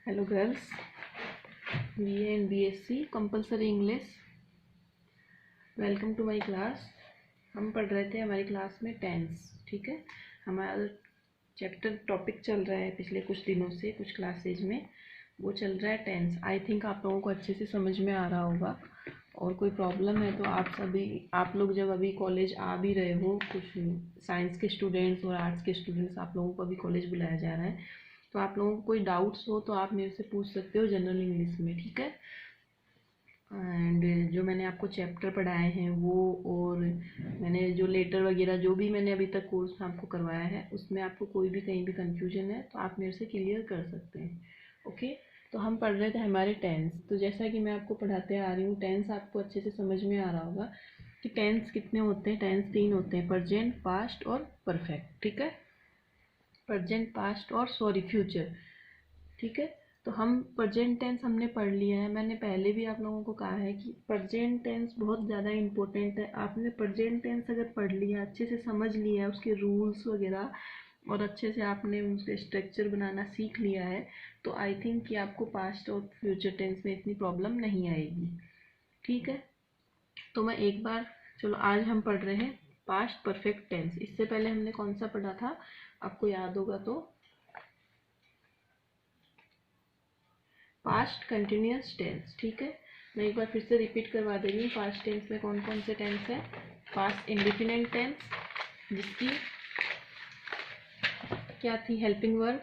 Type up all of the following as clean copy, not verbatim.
Hello girls, BA and BSc compulsory English. Welcome to my class. हम पढ़ रहे थे हमारी क्लास में टेंस। ठीक है, हमारा चैप्टर टॉपिक चल रहा है पिछले कुछ दिनों से कुछ क्लासेज में, वो चल रहा है टेंस। आई थिंक आप लोगों को अच्छे से समझ में आ रहा होगा। और कोई प्रॉब्लम है तो आप लोग जब अभी कॉलेज आ भी रहे हो, कुछ साइंस के स्टूडेंट्स और आर्ट्स के स्टूडेंट्स, आप लोगों को अभी कॉलेज बुलाया जा रहा है, तो आप लोगों को कोई डाउट्स हो तो आप मेरे से पूछ सकते हो जनरल इंग्लिश में। ठीक है, एंड जो मैंने आपको चैप्टर पढ़ाए हैं वो, और मैंने जो लेटर वगैरह जो भी मैंने अभी तक कोर्स में आपको करवाया है, उसमें आपको कोई भी कहीं भी कंफ्यूजन है तो आप मेरे से क्लियर कर सकते हैं। ओके, तो हम पढ़ रहे थे हमारे टेंस। तो जैसा कि मैं आपको पढ़ाते आ रही हूँ, टेंस आपको अच्छे से समझ में आ रहा होगा कि टेंस कितने होते हैं। टेंस 3 होते हैं, प्रेजेंट, पास्ट और परफेक्ट। ठीक है, प्रेजेंट, पास्ट और फ्यूचर। ठीक है, तो हम प्रेजेंट टेंस हमने पढ़ लिया है। मैंने पहले भी आप लोगों को कहा है कि प्रेजेंट टेंस बहुत ज़्यादा इंपॉर्टेंट है। आपने प्रेजेंट टेंस अगर पढ़ लिया, अच्छे से समझ लिया उसके रूल्स वगैरह, और अच्छे से आपने उसके स्ट्रक्चर बनाना सीख लिया है, तो आई थिंक कि आपको पास्ट और फ्यूचर टेंस में इतनी प्रॉब्लम नहीं आएगी। ठीक है, तो मैं एक बार, चलो आज हम पढ़ रहे हैं पास्ट परफेक्ट टेंस। इससे पहले हमने कौन सा पढ़ा था, आपको याद होगा तो पास्ट कंटिन्यूअस टेंस। ठीक है, मैं एक बार फिर से रिपीट करवा दे रही हूँ। पास्ट टेंस में कौन कौन से टेंस है। पास्ट इंडेफिनिट टेंस, जिसकी क्या थी, helping verb.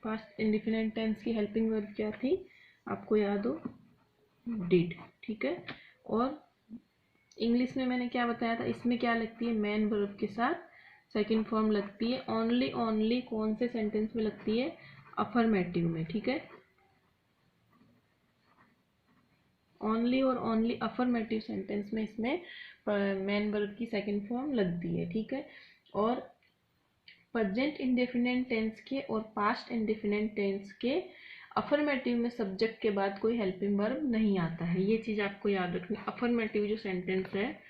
Past indefinite tense की हेल्पिंग वर्ब क्या थी, आपको याद हो, डिड। ठीक है, और इंग्लिश में मैंने क्या बताया था, इसमें क्या लगती है, मेन वर्ब के साथ सेकंड फॉर्म लगती है। ओनली ओनली कौन से सेंटेंस में लगती है, अफर्मेटिव में। ठीक है, ओनली और ओनली अफर्मेटिव सेंटेंस में इसमें मेन वर्ब की सेकंड फॉर्म लगती है। ठीक है, और प्रेजेंट इंडेफिनिट टेंस के और पास्ट इंडेफिनिट टेंस के अफर्मेटिव में सब्जेक्ट के बाद कोई हेल्पिंग वर्ब नहीं आता है। ये चीज आपको याद रखनी। अफर्मेटिव जो सेंटेंस है,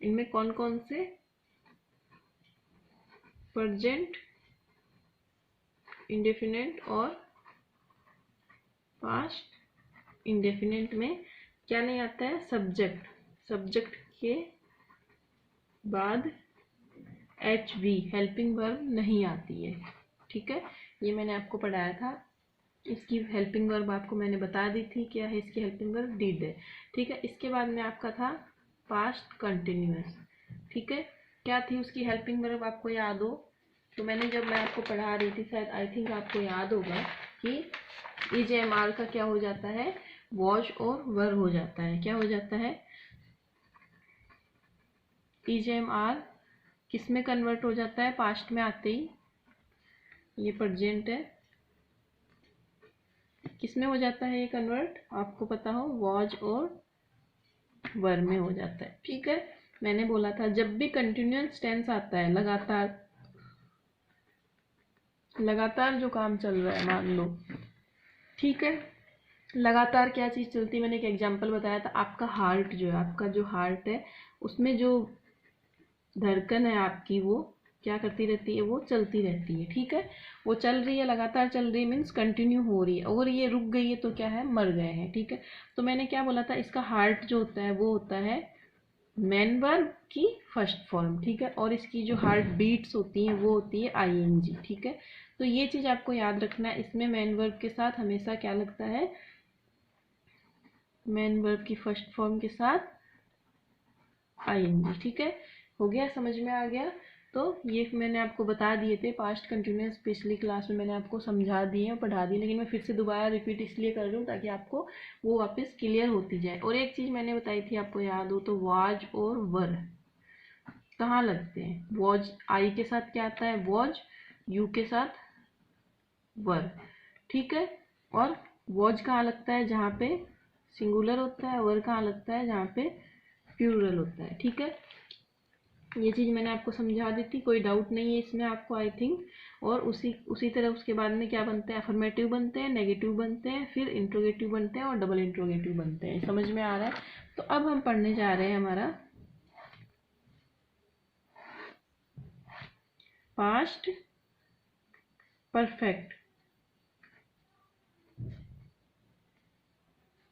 इनमें कौन कौन से, प्रेजेंट इंडेफिनिट और पास्ट इंडेफिनिट में क्या नहीं आता है, सब्जेक्ट। सब्जेक्ट के बाद एच वी हेल्पिंग वर्ब नहीं आती है। ठीक है, ये मैंने आपको पढ़ाया था। इसकी हेल्पिंग वर्ब आपको मैंने बता दी थी, क्या है इसकी हेल्पिंग वर्ब, डिड है। ठीक है, इसके बाद में आपका था पास्ट कंटिन्यूअस। ठीक है, क्या थी उसकी हेल्पिंग वर्ब, आपको याद हो तो मैंने जब मैं आपको पढ़ा रही थी, शायद आई थिंक आपको याद होगा कि EJMR का क्या हो जाता है, वॉज और वर हो जाता है। क्या हो जाता है, EJMR किस में कन्वर्ट हो जाता है, पास्ट में आते ही। ये प्रेजेंट है, किस में हो जाता है ये कन्वर्ट, आपको पता हो, वॉज और वर में हो जाता है। ठीक है, मैंने बोला था जब भी कंटिन्यूअस टेंस आता है, लगातार लगातार जो काम चल रहा है, मान लो। ठीक है, लगातार क्या चीज चलती है, मैंने एक एग्जांपल बताया था। आपका हार्ट जो है, आपका जो हार्ट है, उसमें जो धड़कन है आपकी, वो क्या करती रहती है, वो चलती रहती है। ठीक है, वो चल रही है, लगातार चल रही है, मीन्स कंटिन्यू हो रही है। अगर ये रुक गई है तो क्या है, मर गए हैं। ठीक है, तो मैंने क्या बोला था, इसका हार्ट जो होता है वो होता है मेन वर्ब की फर्स्ट फॉर्म। ठीक है, और इसकी जो हार्ट बीट्स होती हैं वो होती है ING। ठीक है, तो ये चीज आपको याद रखना है, इसमें मेन वर्ब के साथ हमेशा क्या लगता है, मेन वर्ब की फर्स्ट फॉर्म के साथ ING। ठीक है, हो गया, समझ में आ गया। तो ये मैंने आपको बता दिए थे पास्ट कंटिन्यूअस, पिछली क्लास में मैंने आपको समझा दिए और पढ़ा दिए, लेकिन मैं फिर से दोबारा रिपीट इसलिए कर रही हूँ ताकि आपको वो वापस क्लियर होती जाए। और एक चीज मैंने बताई थी, आपको याद हो तो, वाज और वर कहाँ लगते हैं। वॉज आई के साथ क्या आता है, वॉज, यू के साथ वर। ठीक है, और वॉज कहाँ लगता है, जहाँ पे सिंगुलर होता है, वर कहाँ लगता है, जहाँ पे प्लूरल होता है। ठीक है, ये चीज मैंने आपको समझा दी थी, कोई डाउट नहीं है इसमें आपको, आई थिंक। और उसी उसी तरह उसके बाद में क्या बनते हैं, अफर्मेटिव बनते हैं, नेगेटिव बनते हैं, फिर इंट्रोगेटिव बनते हैं और डबल इंट्रोगेटिव बनते हैं। समझ में आ रहा है। तो अब हम पढ़ने जा रहे हैं हमारा पास्ट परफेक्ट।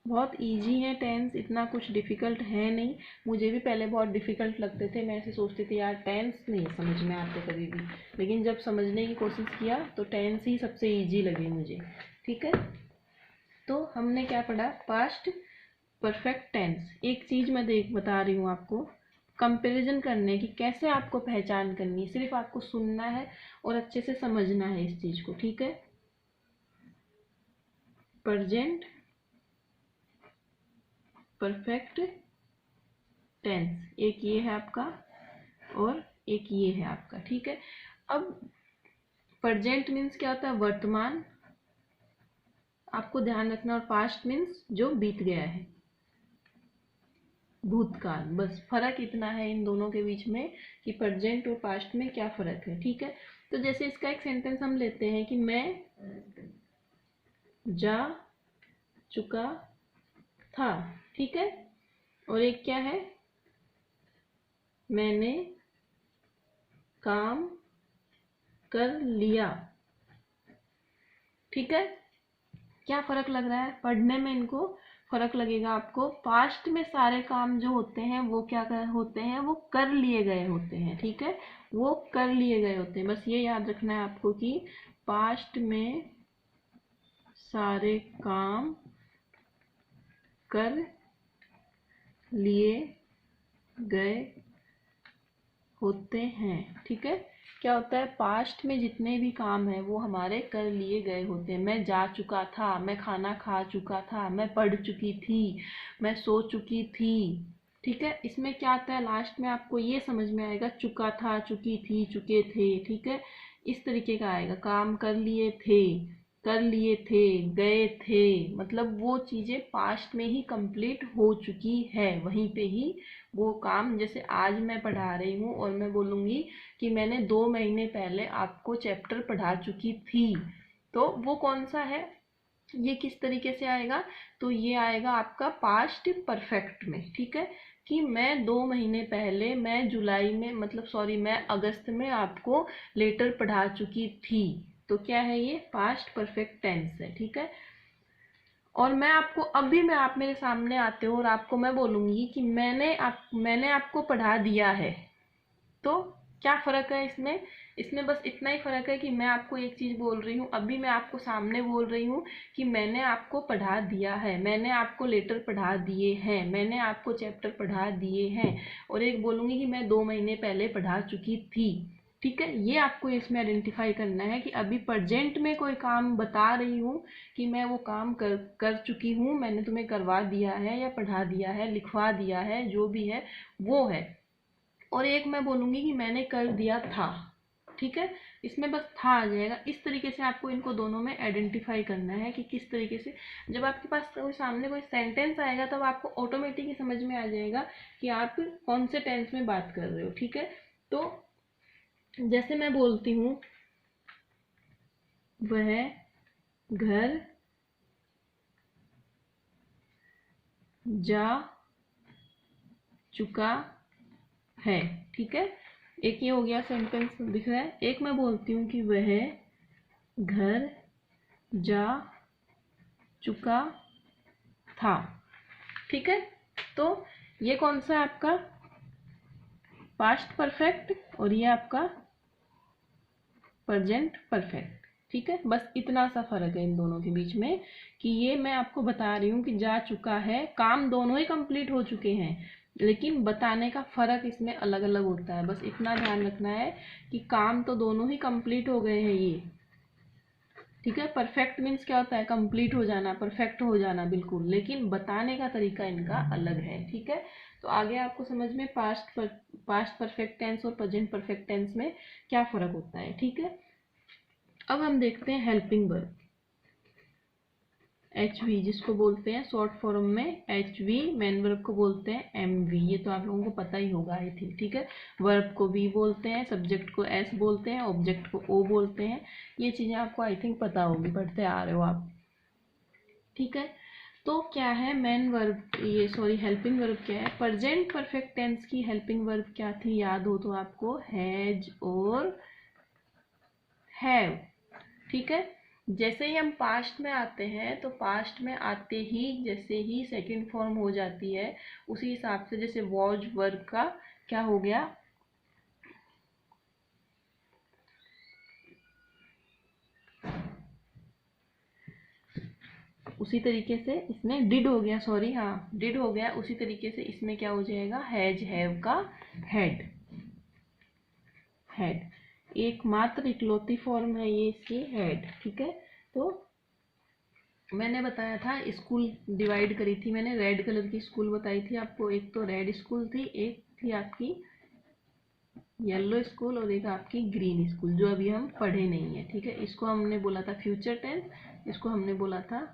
बहुत इजी है टेंस, इतना कुछ डिफ़िकल्ट है नहीं। मुझे भी पहले बहुत डिफ़िकल्ट लगते थे, मैं ऐसे सोचती थी यार टेंस नहीं समझ में आते कभी भी, लेकिन जब समझने की कोशिश किया तो टेंस ही सबसे इजी लगे मुझे। ठीक है, तो हमने क्या पढ़ा, पास्ट परफेक्ट टेंस। एक चीज़ मैं बता रही हूँ आपको, कंपैरिजन करने की कैसे आपको पहचान करनी है, सिर्फ आपको सुनना है और अच्छे से समझना है इस चीज़ को। ठीक है, प्रेजेंट परफेक्ट टेंस, एक ये है आपका और एक ये है आपका। ठीक है, अब प्रेजेंट मीन्स क्या होता है, वर्तमान, आपको ध्यान रखना, और पास्ट मीन्स जो बीत गया है, भूतकाल। बस फर्क इतना है इन दोनों के बीच में कि प्रेजेंट और पास्ट में क्या फर्क है। ठीक है, तो जैसे इसका एक सेंटेंस हम लेते हैं कि मैं जा चुका था। ठीक है, और एक क्या है, मैंने काम कर लिया। ठीक है, क्या फर्क लग रहा है, पढ़ने में इनको फर्क लगेगा आपको। पास्ट में सारे काम जो होते हैं वो क्या होते हैं, वो कर लिए गए होते हैं। ठीक है, वो कर लिए गए होते हैं, बस ये याद रखना है आपको कि पास्ट में सारे काम कर लिए गए होते हैं। ठीक है, क्या होता है, पास्ट में जितने भी काम हैं वो हमारे कर लिए गए होते हैं। मैं जा चुका था, मैं खाना खा चुका था, मैं पढ़ चुकी थी, मैं सो चुकी थी। ठीक है, इसमें क्या आता है, लास्ट में आपको ये समझ में आएगा, चुका था, चुकी थी, चुके थे। ठीक है, इस तरीके का आएगा, काम कर लिए थे, कर लिए थे, गए थे, मतलब वो चीज़ें पास्ट में ही कंप्लीट हो चुकी है, वहीं पे ही वो काम। जैसे आज मैं पढ़ा रही हूँ और मैं बोलूँगी कि मैंने 2 महीने पहले आपको चैप्टर पढ़ा चुकी थी, तो वो कौन सा है, ये किस तरीके से आएगा, तो ये आएगा आपका पास्ट परफेक्ट में। ठीक है, कि मैं 2 महीने पहले, मैं जुलाई में, मतलब सॉरी, मैं अगस्त में आपको लेटर पढ़ा चुकी थी, तो क्या है, ये पास्ट परफेक्ट टेंस है। ठीक है, और मैं आपको अभी, मैं आप मेरे सामने आते हो और आपको मैं बोलूँगी कि मैंने आपको पढ़ा दिया है, तो क्या फ़र्क है इसमें, इसमें बस इतना ही फ़र्क है कि मैं आपको एक चीज़ बोल रही हूँ, अभी मैं आपको सामने बोल रही हूँ कि मैंने आपको पढ़ा दिया है, मैंने आपको लेटर पढ़ा दिए हैं, मैंने आपको चैप्टर पढ़ा दिए हैं, और एक बोलूँगी कि मैं 2 महीने पहले पढ़ा चुकी थी। ठीक है, ये आपको इसमें आइडेंटिफाई करना है कि अभी प्रेजेंट में कोई काम बता रही हूँ कि मैं वो काम कर चुकी हूँ, मैंने तुम्हें करवा दिया है या पढ़ा दिया है, लिखवा दिया है, जो भी है वो है। और एक मैं बोलूँगी कि मैंने कर दिया था। ठीक है, इसमें बस था आ जाएगा। इस तरीके से आपको इनको दोनों में आइडेंटिफाई करना है कि किस तरीके से, जब आपके पास कोई सामने कोई सेंटेंस आएगा तब आपको ऑटोमेटिक ही समझ में आ जाएगा कि आप कौन से टेंस में बात कर रहे हो। ठीक है, तो जैसे मैं बोलती हूँ, वह घर जा चुका है। ठीक है, एक ये हो गया सेंटेंस दिख रहा है। एक मैं बोलती हूँ कि वह घर जा चुका था। ठीक है, तो ये कौन सा है आपका पास्ट परफेक्ट और ये आपका प्रेजेंट परफेक्ट। ठीक है, बस इतना सा फर्क है इन दोनों के बीच में कि ये मैं आपको बता रही हूँ कि जा चुका है, काम दोनों ही कंप्लीट हो चुके हैं, लेकिन बताने का फर्क इसमें अलग अलग होता है। बस इतना ध्यान रखना है कि काम तो दोनों ही कंप्लीट हो गए हैं ये। ठीक है, परफेक्ट मीन्स क्या होता है, कंप्लीट हो जाना, परफेक्ट हो जाना बिल्कुल, लेकिन बताने का तरीका इनका अलग है। ठीक है, तो आगे आपको समझ में पास्ट परफेक्ट टेंस और प्रेजेंट परफेक्ट टेंस में क्या फ़र्क होता है। ठीक है, अब हम देखते हैं हेल्पिंग वर्ब, HV जिसको बोलते हैं शॉर्ट फॉर्म में HV, मेन वर्ब को बोलते हैं MV, ये तो आप लोगों को पता ही होगा आई थिंक। ठीक है, वर्ब को V बोलते हैं, सब्जेक्ट को S बोलते हैं, ऑब्जेक्ट को O बोलते हैं, ये चीज़ें आपको आई थिंक पता होगी, पढ़ते आ रहे हो आप। ठीक है, तो क्या है मेन वर्ब, ये सॉरी हेल्पिंग वर्ब क्या है, प्रेजेंट परफेक्ट टेंस की हेल्पिंग वर्ब क्या थी, याद हो तो आपको हैज और हैव, ठीक है। जैसे ही हम पास्ट में आते हैं तो पास्ट में आते ही जैसे ही सेकंड फॉर्म हो जाती है उसी हिसाब से, जैसे वॉज वर्ब का क्या हो गया, उसी तरीके से इसमें डिड हो गया, सॉरी हाँ डिड हो गया, उसी तरीके से इसमें क्या हो जाएगा, हैज हैव का हैड, हैड एकमात्र इकलौती फॉर्म है ये इसकी हैड, ठीक है। तो मैंने बताया था स्कूल डिवाइड करी थी मैंने, रेड कलर की स्कूल बताई थी आपको, एक तो रेड स्कूल थी, एक थी आपकी येलो स्कूल और एक आपकी ग्रीन स्कूल, जो अभी हम पढ़े नहीं है, ठीक है। इसको हमने बोला था फ्यूचर टेंस, इसको हमने बोला था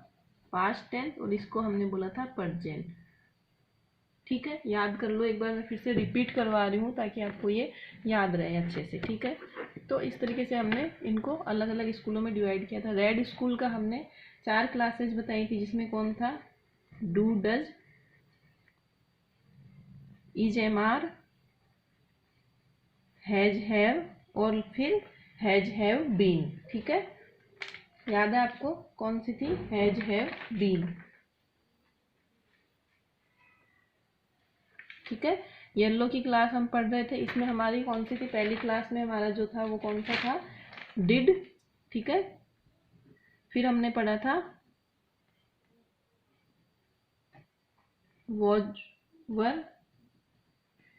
पास्ट टेंस और इसको हमने बोला था प्रेजेंट, ठीक है। याद कर लो एक बार, मैं फिर से रिपीट करवा रही हूँ ताकि आपको ये याद रहे अच्छे से, ठीक है। तो इस तरीके से हमने इनको अलग अलग स्कूलों में डिवाइड किया था। रेड स्कूल का हमने 4 क्लासेज बताई थी, जिसमें कौन था, do does, is am are, has have और फिर हैज हैव बीन, ठीक है। याद है आपको कौन सी थी, हैज हैव बीन, ठीक है। येलो की क्लास हम पढ़ रहे थे, इसमें हमारी कौन सी थी, पहली क्लास में हमारा जो था वो कौन सा था, डिड, ठीक है। फिर हमने पढ़ा था वॉज वर,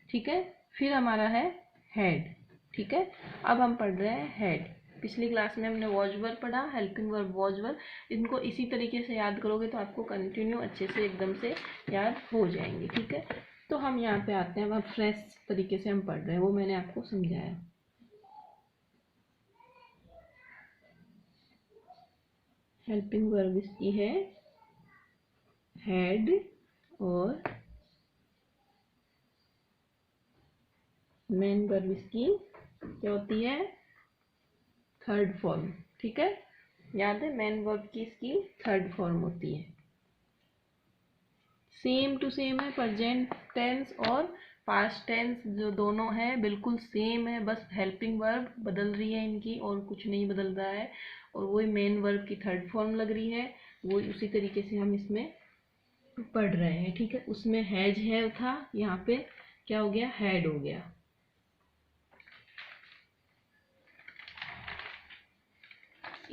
ठीक है। फिर हमारा है हैड, ठीक है। अब हम पढ़ रहे हैं हैड। पिछली क्लास में हमने वॉज वर पढ़ा, हेल्पिंग वर्ब वॉज वर, इनको इसी तरीके से याद करोगे तो आपको कंटिन्यू अच्छे से एकदम से याद हो जाएंगे, ठीक है। तो हम यहाँ पे आते हैं, अब फ्रेश तरीके से हम पढ़ रहे हैं, वो मैंने आपको समझाया। हेल्पिंग वर्ब इसकी है हैड और मेन वर्ब इसकी क्या होती है, थर्ड फॉर्म, ठीक है। याद है मेन वर्ब की इसकी थर्ड फॉर्म होती है। सेम टू सेम है, प्रेजेंट टेंस और पास्ट टेंस जो दोनों है बिल्कुल सेम है, बस हेल्पिंग वर्ब बदल रही है इनकी और कुछ नहीं बदल रहा है, और वही मेन वर्ब की थर्ड फॉर्म लग रही है, वो उसी तरीके से हम इसमें पढ़ रहे हैं, ठीक है। उसमें हैज हैव था, यहाँ पे क्या हो गया, हैड हो गया।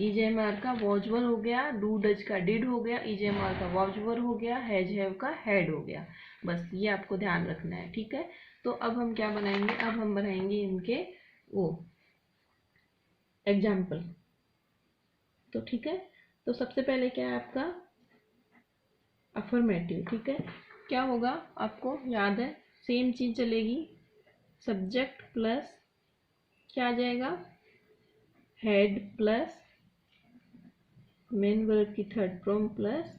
ईजेएमआर का वॉजवर हो गया, डू डज का डिड हो गया, ईजेएमआर का वॉजवर हो गया, हैज हैव का हैड हो गया, बस ये आपको ध्यान रखना है, ठीक है। तो अब हम क्या बनाएंगे, अब हम बनाएंगे इनके वो एग्जाम्पल, तो ठीक है। तो सबसे पहले क्या है आपका अफर्मेटिव, ठीक है। क्या होगा आपको याद है, सेम चीज चलेगी, सब्जेक्ट प्लस क्या आ जाएगा, हेड प्लस मेन वर्ब की थर्ड फॉर्म प्लस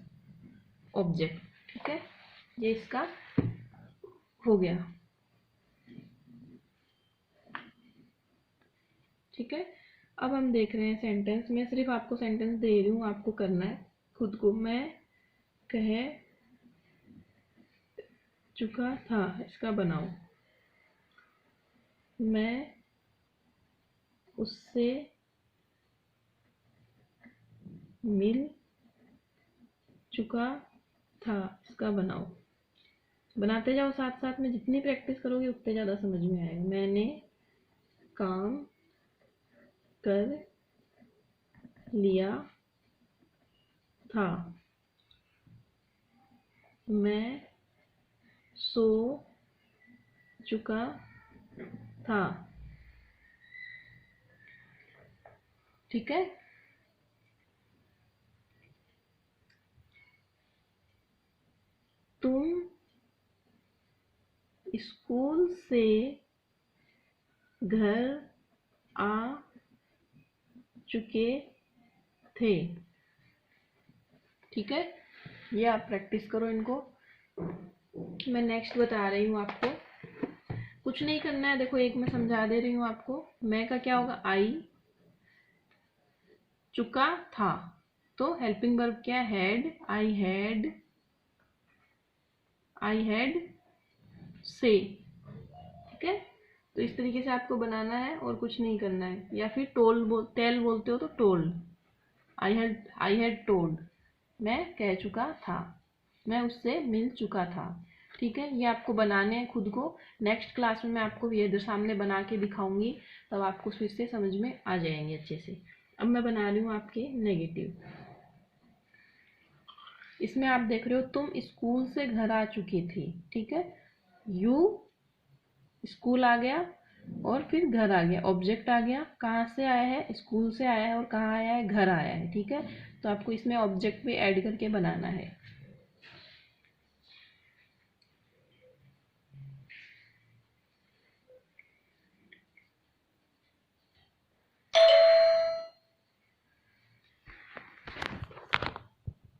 ऑब्जेक्ट, ठीक है। ये इसका हो गया, ठीक है। अब हम देख रहे हैं सेंटेंस, मैं सिर्फ आपको सेंटेंस दे रही हूँ, आपको करना है खुद को। मैं कह चुका था, इसका बनाओ, मैं उससे मिल चुका था, इसका बनाओ। बनाते जाओ साथ साथ में, जितनी प्रैक्टिस करोगे उतने ज़्यादा समझ में आएगा। मैंने काम कर लिया था, मैं सो चुका था, ठीक है। तुम स्कूल से घर आ चुके थे, ठीक है। ये आप प्रैक्टिस करो इनको, मैं नेक्स्ट बता रही हूँ आपको, कुछ नहीं करना है। देखो एक मैं समझा दे रही हूँ आपको, मैं का क्या होगा, आई, चुका था, तो हेल्पिंग वर्ब क्या है, हैड, आई हैड से, ठीक है। तो इस तरीके से आपको बनाना है और कुछ नहीं करना है। या फिर टेल बोलते हो तो टोल्ड, आई हैड टोल्ड, मैं कह चुका था, मैं उससे मिल चुका था। ठीक है, ये आपको बनाने हैं खुद को। नेक्स्ट क्लास में मैं आपको ये इधर सामने बना के दिखाऊंगी, तब आपको फिर से समझ में आ जाएंगे अच्छे से। अब मैं बना रही हूँ आपके नेगेटिव। इसमें आप देख रहे हो तुम स्कूल से घर आ चुकी थी। ठीक है, यू, स्कूल आ गया और फिर घर आ गया, ऑब्जेक्ट आ गया। कहाँ से आया है? स्कूल से आया है। और कहाँ आया है? घर आया है। ठीक है, तो आपको इसमें ऑब्जेक्ट भी ऐड करके बनाना है।